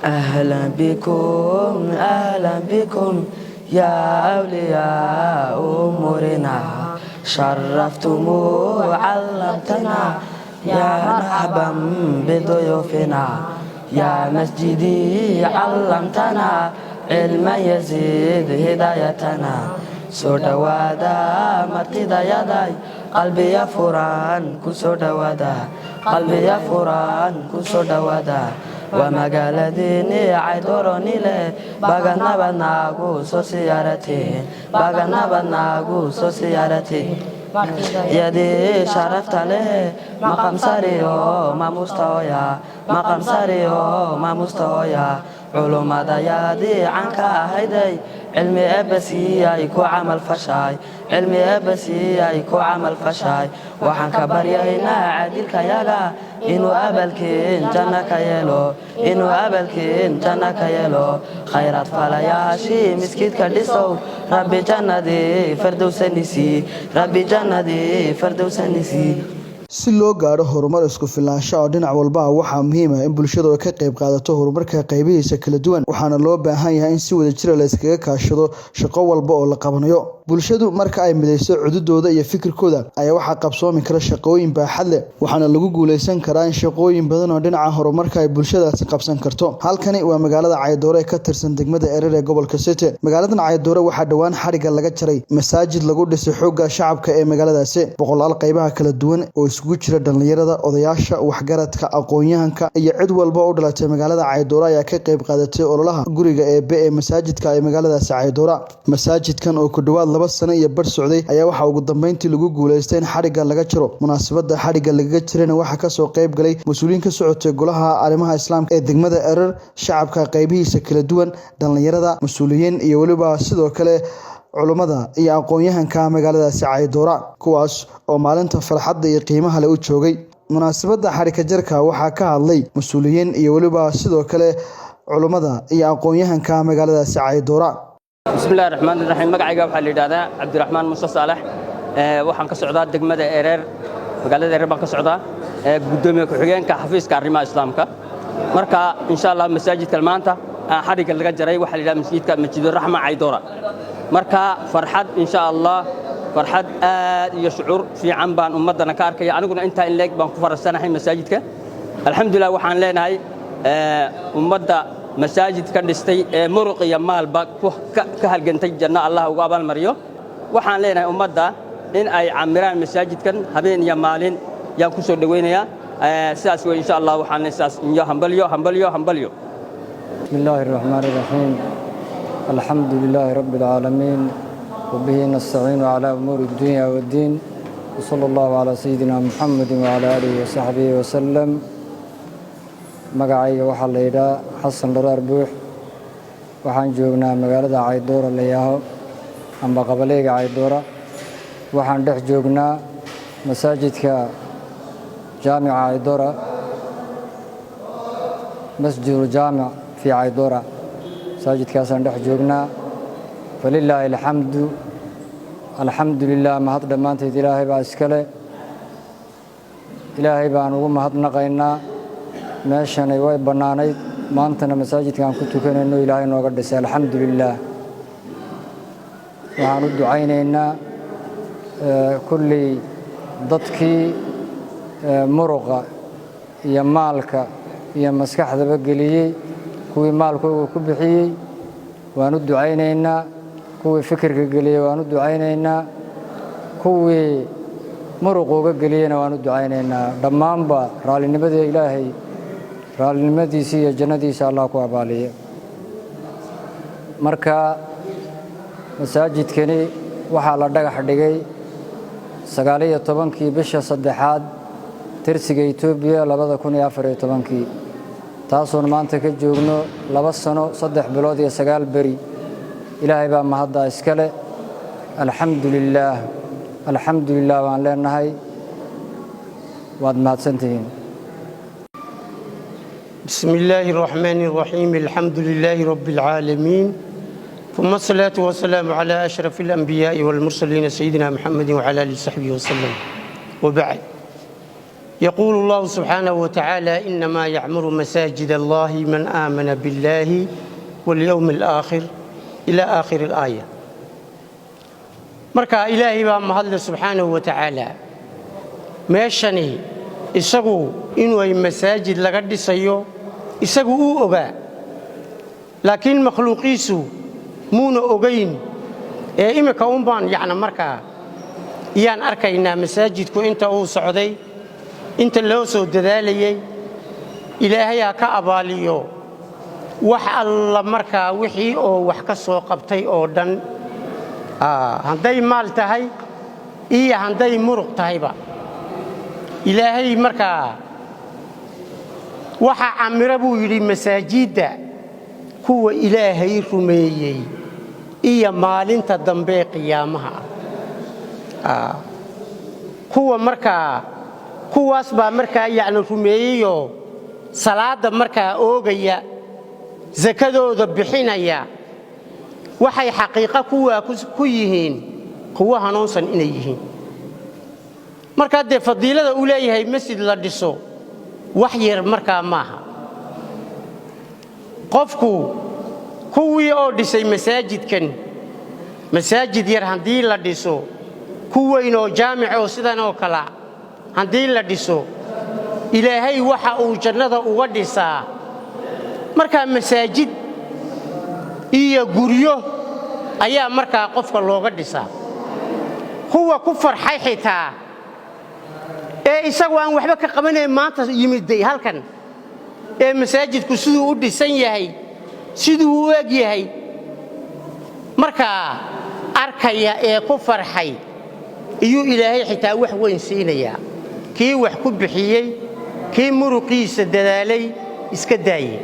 أهلا بكم يا أولياء أمورنا شرفتم وعلمتنا يا مرحبا بضيوفنا يا مسجدي علمتنا علما يزيد هدايتنا سودا وادا مرتدا يداي قلبي يا فران كسودا وادا قلبي يا فران كسودا وادا ومقالديني عيدوروني له باغنا بناغو سوسيارتي يدي شرفت له مقام ساريو ما مستويا علومات يدي عنك هيدي علمي أبسي كو عمل فشاي وحن كبرينا عدلك يالا إنو أبلكين جنك يلو خيرات فلاياشي مسكيت كديسو ربي جندي فردوس نسي si loo gaaro horumar isku filnaansho oo dhinac walba waxaa muhiim ah in bulshadu ay ka qayb qaadato horumarka qaybihiisa kala duwan waxaana loo baahan yahay in si wada jir la iskaga kaashado shaqo walba oo la qabanayo bulshadu marka ay midayso cududooda iyo fikirkooda ayaa waxa qabsoomi kara shaqooyin baaxad leh waxaana lagu guuleysan karaa in shaqooyin badan oo dhinaca horumarka ay bulshadaasi qabsan karto halkani waa magaalada Caydoore ee ka tirsan degmada Erer ee gobolka City magaaladan Caydoore waxaa dhawaan xariga laga jaray masaajid lagu dhisay xoogga shacabka ee magaaladaasi boqolaal qaybaha kala duwan oo isugu jira dhalinyarada odayaasha waxgaradka aqoon-yahanka iyo cid walba oo dhalatay magaalada Caydoore ayaa ka qayb qaadatay ololaha guriga ee masaajidka ee magaaladaasi Caydoore masaajidkan oo ku dhawaad 2 sano iyo bar socday ayaa waxa ugu dambeyntii lagu guuleystay in xariga laga jaro munaasabada xariga laga jirana waxa ka soo qayb galay mas'uuliyiin ka socotay golaha arrimaha islaamka ee degmada Erer shacabka qaybihiisa kala duwan dhalinyarada mas'uuliyiin iyo waliba sidoo kale culimada iyo aqoon-yahanka magaaladaasi Caydoore kuwaas oo maalinta farxadda iyo qiimaha leh u joogay munaasabada xariga jarka waxa ka hadlay mas'uuliyiin iyo waliba sidoo kale culimada iyo aqoon-yahanka magaaladaasi Caydoore bismillaahir rahmaanir rahiim magacayga waxa la yiraahdaa Cabdiraxmaan Muuse Saalax waxaan ka socdaa degmada Erer magaalada Erer baan ka socdaa gudoomiye ku xigeenka xafiiska arrimaha islaamka marka insha Allah masaajidka maanta xariga laga jaray waxa la yiraahdaa masjidka Masjidur Rahma Caydoore marka farxad insha Allah farxad aad iyo shucuur fiican baan ummadana ka arkay aniguna inta in leeg baan ku faraxsanahay masaajidka alxamdulillah waxaan leenahay ummadda masaajidka dhistay muruq iyo maalba ka halgantay janna Allah ugu abaal mariyo waxaan leenahay ummadda in ay camiraan masaajidkan habeen iyo maalin yaan ku soo dhaweynaya sidaas way insha Allah waxaan sidaas iyo hambalyo bismillaahir rahmaanir rahiim الحمد لله رب العالمين وبه نستعين على أمور الدنيا والدين وصلى الله على سيدنا محمد وعلى آله وصحبه وسلم مقعي وحل إلى حسن درار بوح وحان جوغنا مقالة عيدورة لياهو أما قبليك عيدورة وحان دح جوغنا مساجدك جامع عيدورة مسجد الجامع في عيدورة مساجد كاسان دح جوغنا فلله الحمد لله ما هاد دمانتي إلهي با اسكله إلهي بان ugu mahadnaqaynaa meeshan way banaanayd maantana masaajidkan ku tukanayno Ilaahay nooga dhisay alxamdulillah waxaan u ducaynaynaa kulli dadkii muruqa iyo maalka iyo maskaxdaba geliyay kuwii maalkooda ku bixiyay waan u ducaynaynaa kuwii fikirka geliyay waan u ducaynaynaa kuwii muruqooga geliyayna waan u ducaynaynaa dhammaanba raalinimada Ilaahay raalinimadiisa iyo jannadiisa Allah ku abaaliyo marka masaajidkani waxa la dhagax dhigay 19 bisha 3aad tirsiga Itoobiya 2014 taasoo maanta ka joogno 2 sano 3 bilood iyo 9 bari Ilaahay baa mahadda iskale alxamdulillah waan leenahay waad mahadsantihiin بسم الله الرحمن الرحيم الحمد لله رب العالمين ثم الصلاة والسلام على أشرف الأنبياء والمرسلين سيدنا محمد وعلى آله وصحبه وسلم وبعد يقول الله سبحانه وتعالى إنما يعمر مساجد الله من آمن بالله واليوم الآخر إلى آخر الآية. marka ilaahay baa mahad subhanahu wa ta'ala meeshani isagu inuu ay masaajid laga dhisayo isagu uu ogaa laakiin makhluuqiisu muuna ogeyn imika baan marka yaan arkaynaa masaajidku inta uu socday inta loo soo dadaalayay ilaahay ka abaaliyo wax alla marka wixii oo wax ka soo qabtay oo dhan handay maal tahay iyo handay muruq tahayba ilaahay marka waxa amira buu yiri masaajida kuwa ilaahay rumeeyay iyo maalinta dambe qiyaamaha kuwa marka kuwaas baa marka rumeeyo salaada marka oogaya zakadooda bixinaya waxay xaqiiqo kuwa ku yihiin kuwa hanuunsan inay yihiin marka de fadiilada uu leeyahay masjid la dhiso wax yar marka maaha qofku kuwii oo dhisay masaajidkan masaajid yar hadii la dhiso kuweyn oo jaamic oo sidan oo kala hadii la dhiso ilaahay waxa uu jannada uga dhisaa marka masaajid iyo guryo ayaa marka qofka looga dhisaa kuwa ku farxay xitaa isagu aan waxba ka qabanay maanta yimiday halkan masaajidku siduu u dhisan yahay siduu u eg yahay marka arkaya ku farxay iyo ilaahay xitaa wax weyn siinaya kii wax ku bixiyay kii muruqiisa dadaalay iska daayay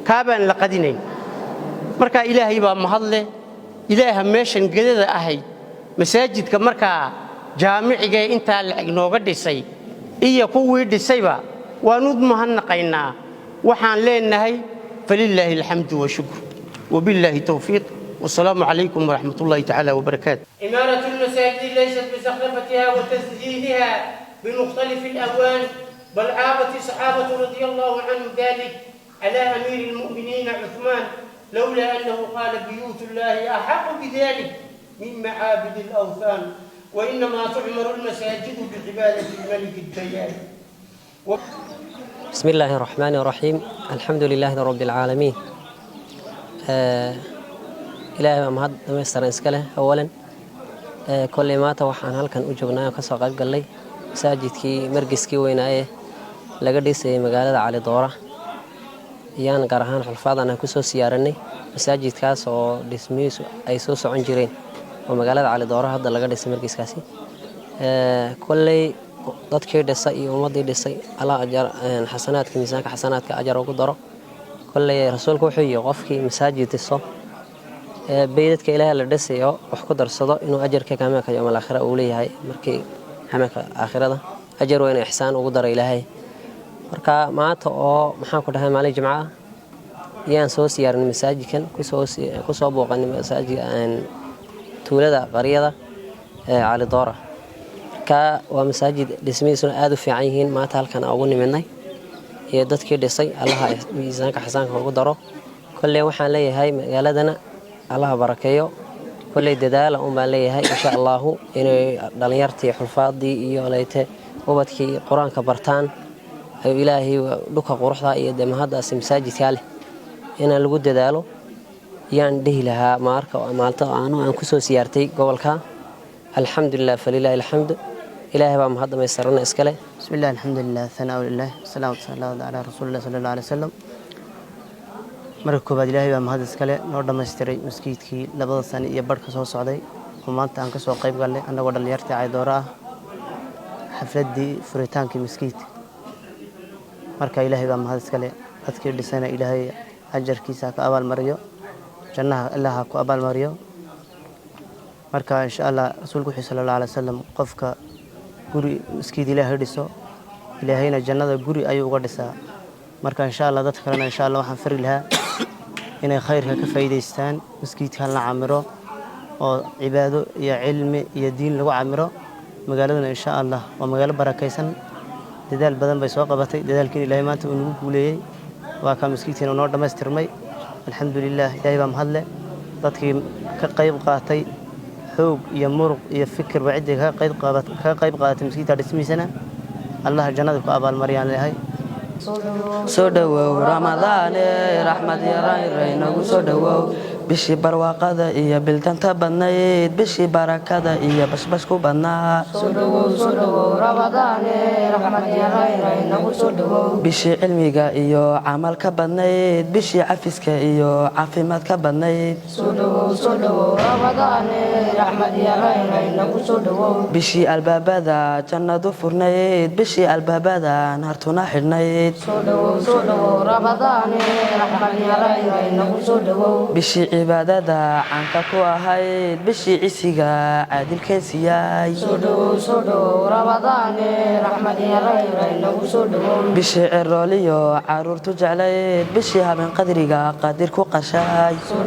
kaabaan la qadinayn marka ilaahay baa mahad leh ilaaha meeshan gedada ahay masaajidka marka jaamiciga inta la ignooga dhisay iyo kuwii dhisayba waanu mahadnaqaynaa waxaan leenahay falillahi alhamdu wa shukr wabillahi tawfiq والسلام عليكم ورحمة الله تعالى وبركاته. إمارة المساجد ليست بزخرفتها وتزيينها بمختلف الألوان بل عابت الصحابة رضي الله عنهم ذلك على أمير المؤمنين عثمان لولا أنه قال بيوت الله أحق بذلك من معابد الأوثان وإنما تعمر المساجد بعبادة الملك الديان. بسم الله الرحمن الرحيم الحمد لله رب العالمين. إلهي ما هاد دمستر إسكاله أولاً كل ما توحنا هل كان أجبنا كسر قلب قال لي مساجد كي مركز كي وينايه لقدي سي مقالة على دورة يان قرهان حلفاظ أنا كسر سيارني مساجد كاس أو دسميس أي سوس عنجرين ومقالة على دورة هذا لقدي سي مركز كاسي كل ضد كير دسائي ومضي دسائي على أجر حسنات كميزانك حسنات كأجر وقدره كل رسولك وحي وقفكي مساجد الصف بيدك إلهي لدسيو وحكو درسدو إنو أجر كاماك يوم الآخرة أوليهاي مركي حماك آخرة أجر وين إحسان وقدر إلهي مركا ماتا أو محاكو دهي مالي جمعة يان سو سيارن مساجي كان كسو بوغاني مساجي أن تولد قريضة على دورة كا ومساجد دسمي سنة آدو في عيهين ماتا هل كان أغني مني يددك دسي الله ميزانك حسانك وقدره كل وحان لي هاي مقالدنا الله بركيه كل ددال بان ليهي إن شاء الله إنه دلنيرتي حفاظي iyo leeyte ubadkii quraanka bartaan ay ilaahay dhuka quruxda iyo damahadaas masaajidka leh in lagu dadaalo yaan dhihi lahaa marka maalta aan ku soo siyaartay gobolka alxamdulillah falillahi alhamd ilaahay baa mahad dhameystirna iska leh bismillah alhamdulillah thanaa lillah salaatu ala rasuulillah sallallahu alayhi wasallam marka koobaad ilaahay baa mahad iskale noo dhameystiray masjidkii labada sano iyo barka soo socday oo maanta aan ka soo qayb galnay anagoo dhalinyarta ay doora xafladii furitaankii masjidka marka ilaahay baa mahad iskale dadkii dhisana ilaahay ajarkiisa ka abaal mariyo jannaha allah ku abaal mariyo marka insha Allah rasuulku sallallahu alayhi wasallam qofka guri masjid ilaahay dhiso ilaahayna jannada guri ayuu uga dhisaa marka insha Allah dadka kalena insha Allah waxaan fari lahaa inay khayrka ka faa'iideystaan masjidka la camiro oo cibaado iyo cilmi iyo diin lagu camiro magaaladana insha Allah waa magaalo barakaysan dadaal badan bay soo qabatay dadaalkii ilaahay maanta uu nagu guuleeyay waa ka miskiintiina noo dhamaystirmay alxamdulillaah ilaahay baa mahad leh dadkii ka qayb qaatay xoog iyo muruq iyo fikir ba cidii ka qayb qaadatay miskiinta dhismiisana allah jannada ku abaalmariyaan leeyahay soo dhawow ramadaane raxmad iyo rayn nagu soo dhawow bishii barwaaqada iyo biltanta badnayd bishii barakada iyo bashbash ku badnaa soo dhawow ramadaane raxmad iyo rayn nagu soo dhawow bishii cilmiga iyo camalka badnayd bishii cafiska iyo caafimaadka badnayd soo dhawow ramadaane raxmad iyo rayn nagu soo dhawow bishii albaabada jannadu furnayd bishii albaabada naartuna xidhnayd soo dhawow ramadaane raxmad iyo rayn nagu soo dhawow bishii cibaadada caanka ku ahayd bishii cisiga caadilkeesiyaay soo dhawow ramadaane raxmad iyo rayn nagu soo dhawow bishii cirooliyo caruurtu jeclayd bishii habeen qadriga qaadir ku qashaay soo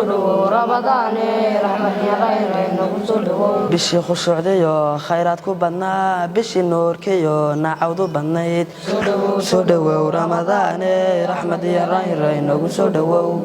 dhawow ramadaane raxmad iyo rayn nagu soo dhawow bishii khushuucdayo khayraad ku badnaa bishii nuurkiyo naacawdu badnayd soo dhawow ramadaane raxmad iyo rayn nagu soo dhawow